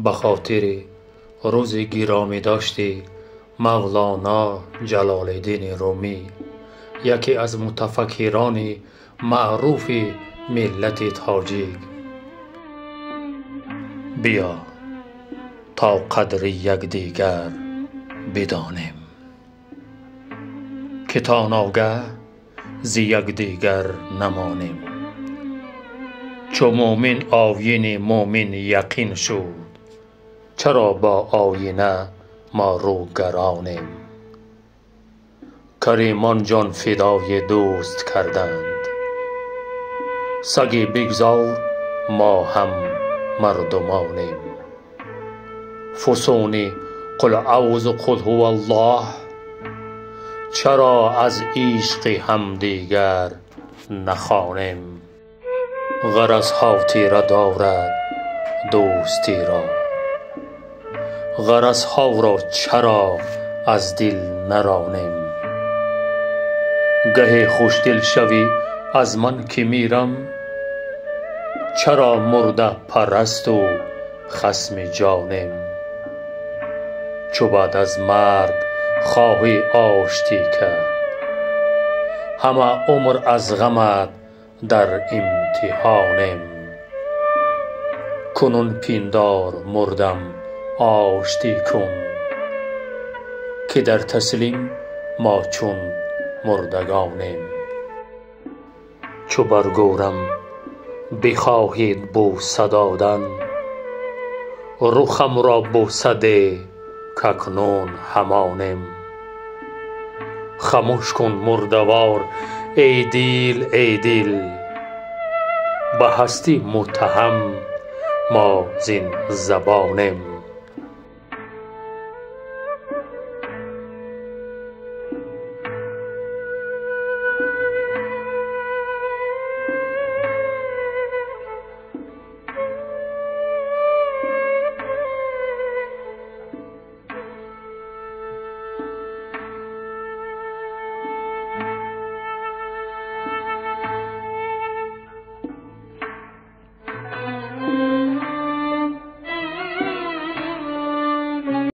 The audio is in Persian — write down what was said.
به خاطر روز گرامی داشتی مولانا جلال الدین رومی، یکی از متفکران معروف ملت تاجیک. بیا تا قدر یکدیگر بدانیم، که تا ناگه ز یکدیگر نمانیم. چو مومن آیین مومن یقین شد، چرا با آینه ما روگرانیم؟ کریمان جان فدای دوست کردند، سگی بگذار ما هم مردمانیم. فسون قل اعوذ قل هو الله، چرا از عشق همدیگر نخوانیم؟ غرضها تیره دارد دوستی را، غرضها را چرا از دل نرانیم؟ گهی خوشدل شوی از من که میرم، چرا مرده پرست و خصم جانیم؟ چو بعد از مرگ خواهی آشتی کرد، همه عمر از غمت در امتحانیم. کنون پندار مردم آشتی کن، که در تسلیم ما چون مردگانیم. چو بر گورم بخواهید بوسه دادن، رخم را بوسه ده کاکنون همانیم. خموش کن مردوار ای دل ای دل، به هستی متهم ما زین زبانیم.